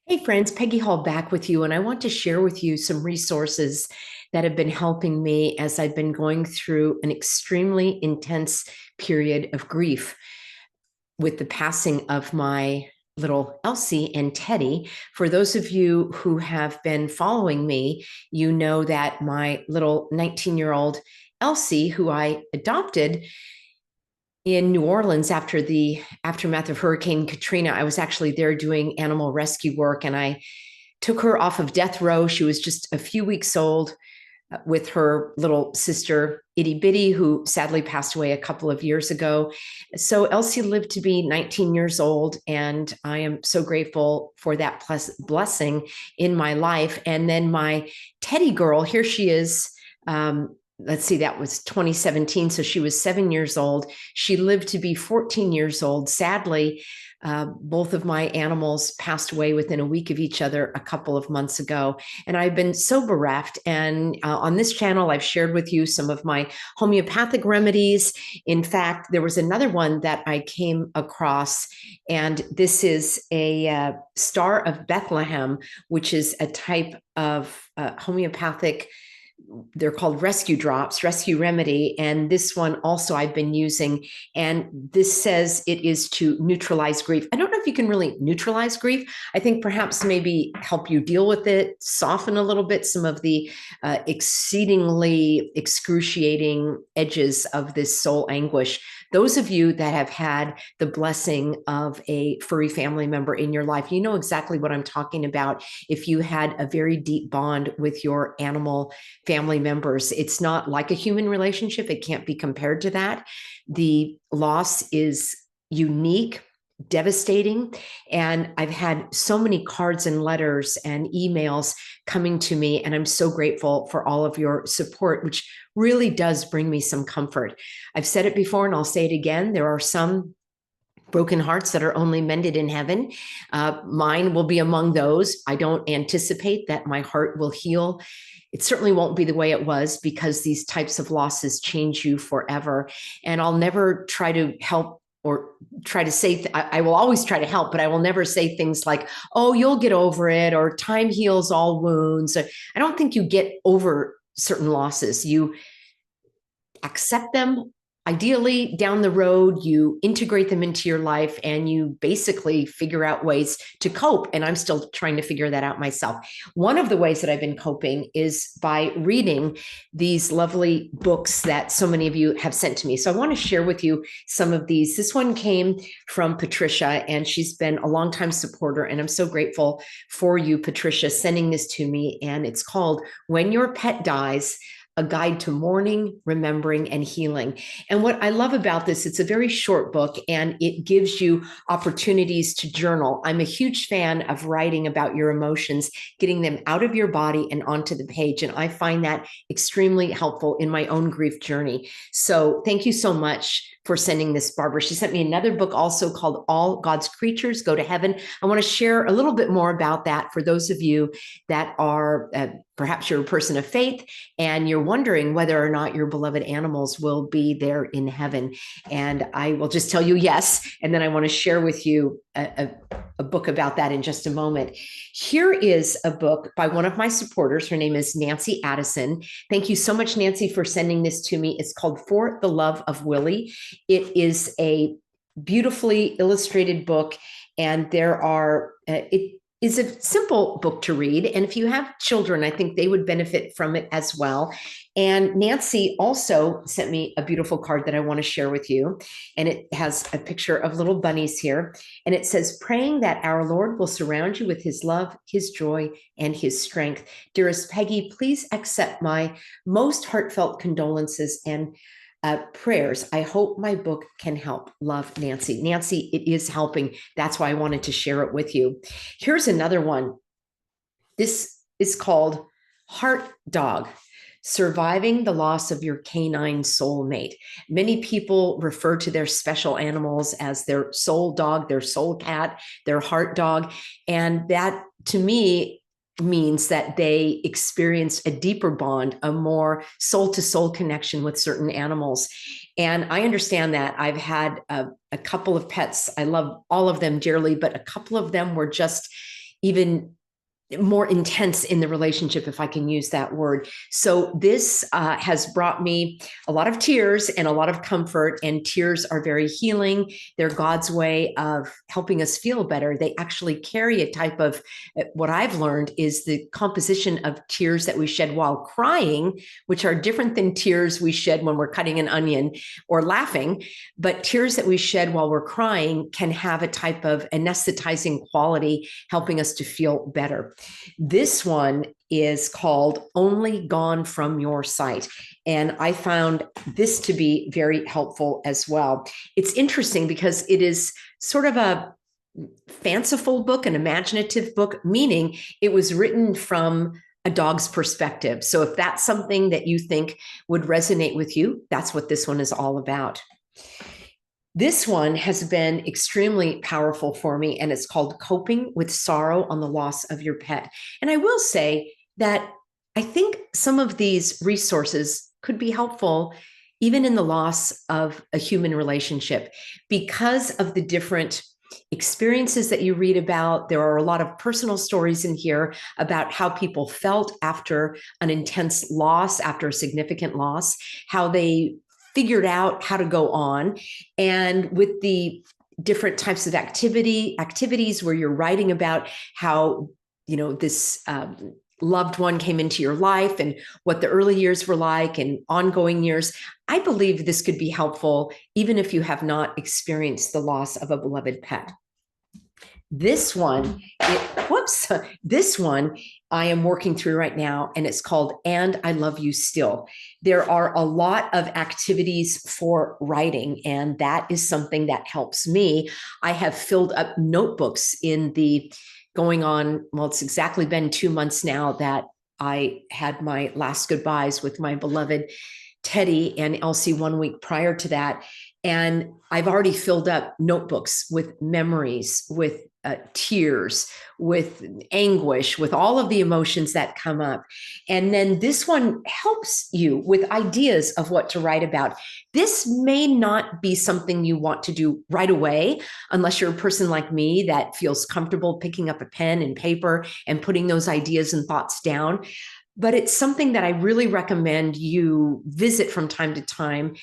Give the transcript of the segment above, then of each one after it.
Hey friends, Peggy Hall back with you, and I want to share with you some resources that have been helping me as I've been going through an extremely intense period of grief with the passing of my little Elsie and Teddy. For those of you who have been following me, you know that my little 19-year-old Elsie, who I adopted in New Orleans after the aftermath of Hurricane Katrina, I was actually there doing animal rescue work, and I took her off of death row. She was just a few weeks old with her little sister, Itty Bitty, who sadly passed away a couple of years ago. So Elsie lived to be 19 years old, and I am so grateful for that blessing in my life. And then my Teddy girl, here she is. Let's see, that was 2017. So she was 7 years old. She lived to be 14 years old. Sadly, both of my animals passed away within a week of each other a couple of months ago. And I've been so bereft. And on this channel, I've shared with you some of my homeopathic remedies. In fact, there was another one that I came across, and this is a Star of Bethlehem, which is a type of homeopathic. They're called rescue drops, rescue remedy. And this one also I've been using. And this says it is to neutralize grief. I don't know if you can really neutralize grief. I think perhaps maybe help you deal with it, soften a little bit some of the exceedingly excruciating edges of this soul anguish. Those of you that have had the blessing of a furry family member in your life, you know exactly what I'm talking about. If you had a very deep bond with your animal family members, it's not like a human relationship. It can't be compared to that. The loss is unique, devastating. And I've had so many cards and letters and emails coming to me, and I'm so grateful for all of your support, which really does bring me some comfort. I've said it before and I'll say it again. There are some broken hearts that are only mended in heaven. Mine will be among those. I don't anticipate that my heart will heal. It certainly won't be the way it was, because these types of losses change you forever. And I'll never try to help or try to say, I will always try to help, but I will never say things like, oh, you'll get over it, or time heals all wounds. I don't think you get over certain losses. You accept them. Ideally, down the road, you integrate them into your life and you basically figure out ways to cope. And I'm still trying to figure that out myself. One of the ways that I've been coping is by reading these lovely books that so many of you have sent to me. So I want to share with you some of these. This one came from Patricia, and she's been a longtime supporter. And I'm so grateful for you, Patricia, sending this to me. And it's called When Your Pet Dies: A Guide to Mourning, Remembering, and Healing. And what I love about this, it's a very short book, and it gives you opportunities to journal. I'm a huge fan of writing about your emotions, getting them out of your body and onto the page. And I find that extremely helpful in my own grief journey. So thank you so much for sending this, Barbara. She sent me another book also called All God's Creatures Go to Heaven. I want to share a little bit more about that for those of you that are perhaps you're a person of faith and you're wondering whether or not your beloved animals will be there in heaven. And I will just tell you yes. And then I want to share with you a book about that in just a moment. Here is a book by one of my supporters. Her name is Nancy Addison. Thank you so much, Nancy, for sending this to me. It's called For the Love of Willie. It is a beautifully illustrated book, and it is a simple book to read. And if you have children, I think they would benefit from it as well. And Nancy also sent me a beautiful card that I want to share with you. And it has a picture of little bunnies here. And it says, praying that our Lord will surround you with his love, his joy, and his strength. Dearest Peggy, please accept my most heartfelt condolences and prayers. I hope my book can help. Love, Nancy. Nancy, it is helping. That's why I wanted to share it with you. Here's another one. This is called Heart Dog: Surviving the Loss of Your Canine Soulmate. Many people refer to their special animals as their soul dog, their soul cat, their heart dog. And that, to me, means that they experienced a deeper bond, a more soul-to-soul connection with certain animals. And I understand that. I've had a couple of pets. I love all of them dearly, but a couple of them were just even more intense in the relationship, if I can use that word. So this has brought me a lot of tears and a lot of comfort, and tears are very healing. They're God's way of helping us feel better. They actually carry a type of, what I've learned is the composition of tears that we shed while crying, which are different than tears we shed when we're cutting an onion or laughing. But tears that we shed while we're crying can have a type of anesthetizing quality, helping us to feel better. This one is called Only Gone From Your Sight. And I found this to be very helpful as well. It's interesting because it is sort of a fanciful book, an imaginative book, meaning it was written from a dog's perspective. So if that's something that you think would resonate with you, that's what this one is all about. This one has been extremely powerful for me, and it's called Coping with Sorrow on the Loss of Your Pet. And I will say that I think some of these resources could be helpful even in the loss of a human relationship, because of the different experiences that you read about. There are a lot of personal stories in here about how people felt after an intense loss, after a significant loss, how they figured out how to go on. And with the different types of activities where you're writing about how, this loved one came into your life and what the early years were like and ongoing years, I believe this could be helpful even if you have not experienced the loss of a beloved pet. This one, this one I am working through right now, and it's called And I Love You Still. There are a lot of activities for writing, and that is something that helps me. I have filled up notebooks in the going on, well, it's exactly been 2 months now that I had my last goodbyes with my beloved Teddy and Elsie 1 week prior to that. And I've already filled up notebooks with memories, with tears, with anguish, with all of the emotions that come up. And then this one helps you with ideas of what to write about. This may not be something you want to do right away, unless you're a person like me that feels comfortable picking up a pen and paper and putting those ideas and thoughts down. But it's something that I really recommend you visit from time to time,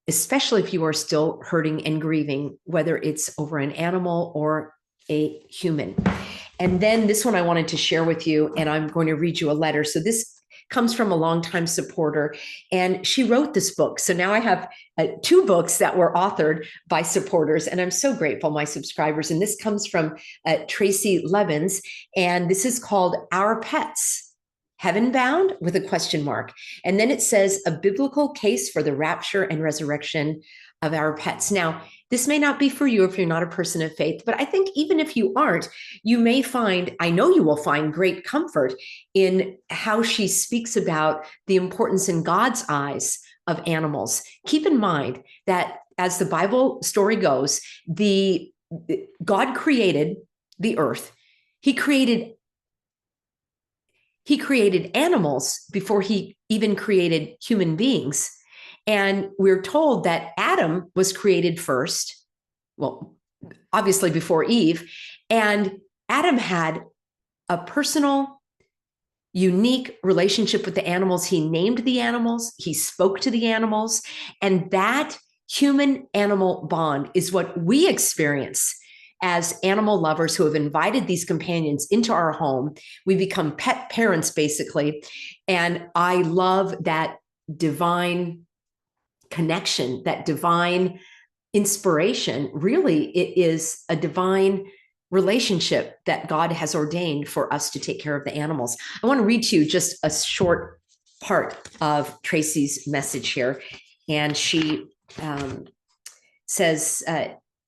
especially if you are still hurting and grieving, whether it's over an animal or a human. And then this one I wanted to share with you, and I'm going to read you a letter. So this comes from a longtime supporter, and she wrote this book. So now I have 2 books that were authored by supporters, and I'm so grateful, my subscribers. And this comes from Tracy Levins, and this is called Our Pets, Heaven Bound with a question mark. And then it says a biblical case for the rapture and resurrection of our pets. Now, this may not be for you if you're not a person of faith, but I think even if you aren't, you may find, I know you will find great comfort in how she speaks about the importance in God's eyes of animals. Keep in mind that as the Bible story goes, God created the earth. He created animals before he even created human beings. And we're told that Adam was created first, well, obviously before Eve, and Adam had a personal, unique relationship with the animals. He named the animals, he spoke to the animals, and that human-animal bond is what we experience as animal lovers who have invited these companions into our home. We become pet parents, basically, and I love that divine connection, that divine inspiration. Really, it is a divine relationship that God has ordained for us to take care of the animals. I want to read to you just a short part of Tracy's message here. And she says,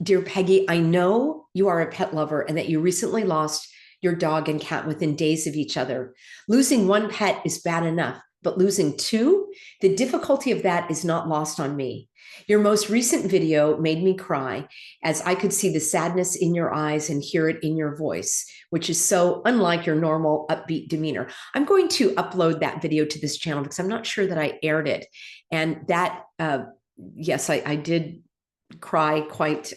Dear Peggy, I know you are a pet lover and that you recently lost your dog and cat within days of each other. Losing one pet is bad enough, but losing 2, the difficulty of that is not lost on me. Your most recent video made me cry, as I could see the sadness in your eyes and hear it in your voice, which is so unlike your normal upbeat demeanor. I'm going to upload that video to this channel because I'm not sure that I aired it. And that, yes, I did cry quite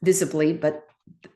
visibly, but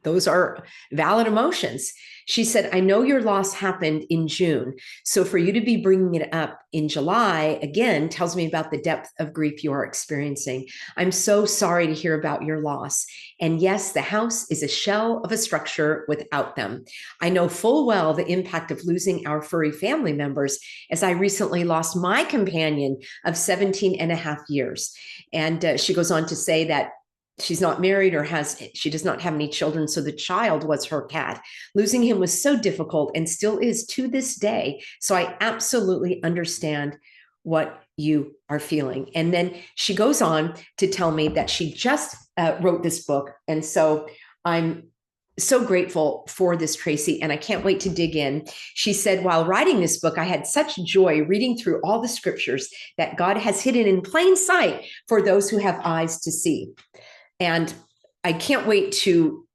those are valid emotions. She said, I know your loss happened in June. So for you to be bringing it up in July, again, tells me about the depth of grief you are experiencing. I'm so sorry to hear about your loss. And yes, the house is a shell of a structure without them. I know full well the impact of losing our furry family members, as I recently lost my companion of 17 and a half years. And she goes on to say that she's not married or she does not have any children. So the child was her cat. Losing him was so difficult and still is to this day. So I absolutely understand what you are feeling. And then she goes on to tell me that she just wrote this book. And so I'm so grateful for this, Tracy, and I can't wait to dig in. She said, while writing this book, I had such joy reading through all the scriptures that God has hidden in plain sight for those who have eyes to see. And I can't wait to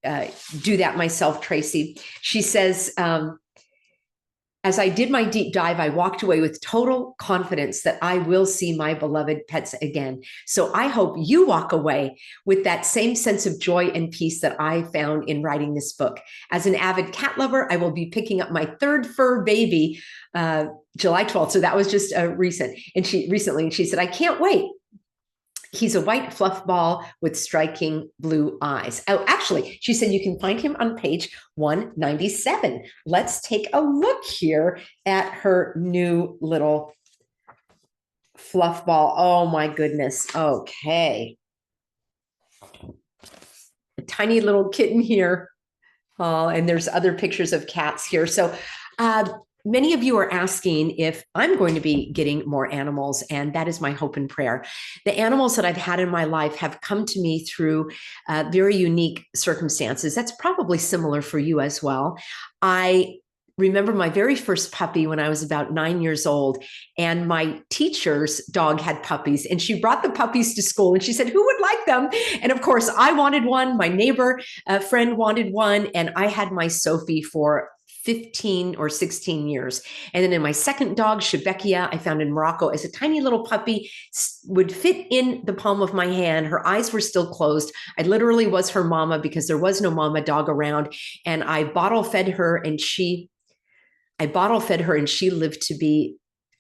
do that myself, Tracy. She says, as I did my deep dive, I walked away with total confidence that I will see my beloved pets again. So I hope you walk away with that same sense of joy and peace that I found in writing this book. As an avid cat lover, I will be picking up my third fur baby July 12th. So that was just recent. And she said, I can't wait. He's a white fluff ball with striking blue eyes. Oh, actually, she said you can find him on page 197. Let's take a look here at her new little fluff ball. Oh my goodness. Okay. A tiny little kitten here. Oh, and there's other pictures of cats here. So many of you are asking if I'm going to be getting more animals, and that is my hope and prayer. The animals that I've had in my life have come to me through very unique circumstances. That's probably similar for you as well. I remember my very first puppy when I was about 9 years old, and my teacher's dog had puppies, and she brought the puppies to school, and she said, who would like them? And of course, I wanted one. My neighbor friend wanted one, and I had my Sophie for 15 or 16 years. And then in my second dog, Shebekia, I found in Morocco as a tiny little puppy, would fit in the palm of my hand. Her eyes were still closed. I literally was her mama because there was no mama dog around. And I bottle fed her, and she lived to be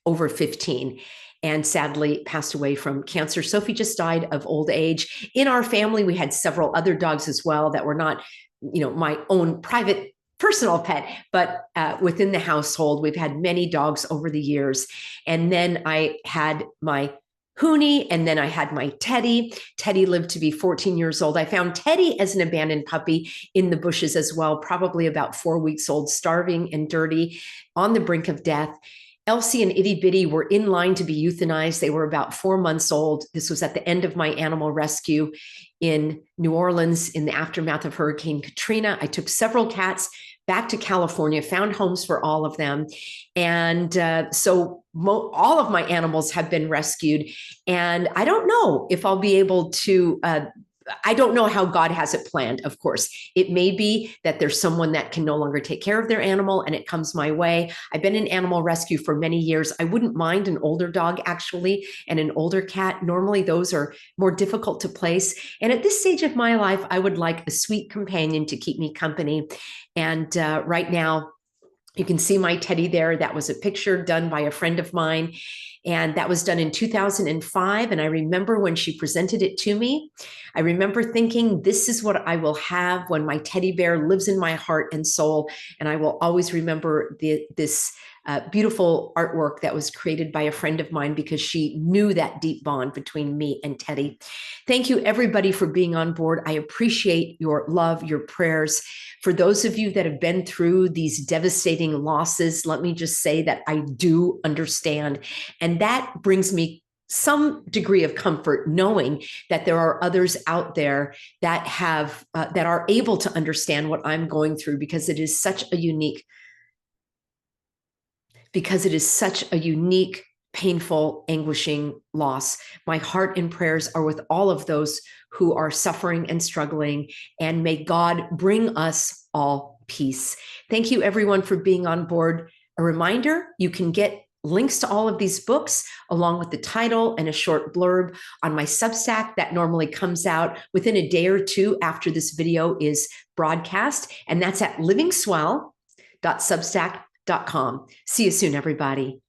over 15 and sadly passed away from cancer. Sophie just died of old age. In our family, we had several other dogs as well that were not, my own private personal pet, but within the household, we've had many dogs over the years. And then I had my Hoonie, and then I had my Teddy. Teddy lived to be 14 years old. I found Teddy as an abandoned puppy in the bushes as well, probably about 4 weeks old, starving and dirty, on the brink of death. Elsie and Itty Bitty were in line to be euthanized. They were about 4 months old. This was at the end of my animal rescue in New Orleans in the aftermath of Hurricane Katrina. I took several cats back to California, found homes for all of them. And so all of my animals have been rescued. And I don't know if I'll be able to, I don't know how God has it planned, of course. It may be that there's someone that can no longer take care of their animal and it comes my way. I've been in animal rescue for many years. I wouldn't mind an older dog, actually, and an older cat. Normally, those are more difficult to place. And at this stage of my life, I would like a sweet companion to keep me company. And right now, you can see my Teddy there. That was a picture done by a friend of mine. And that was done in 2005. And I remember when she presented it to me, I remember thinking, this is what I will have when my teddy bear lives in my heart and soul. And I will always remember this beautiful artwork that was created by a friend of mine because she knew that deep bond between me and Teddy. Thank you, everybody, for being on board. I appreciate your love, your prayers. For those of you that have been through these devastating losses, let me just say that I do understand. And that brings me some degree of comfort knowing that there are others out there that have that are able to understand what I'm going through, because it is such a unique, painful, anguishing loss. My heart and prayers are with all of those who are suffering and struggling, and may God bring us all peace. Thank you, everyone, for being on board. A reminder, you can get links to all of these books, along with the title and a short blurb on my Substack that normally comes out within a day or two after this video is broadcast. And that's at livingswell.substack.com. See you soon, everybody.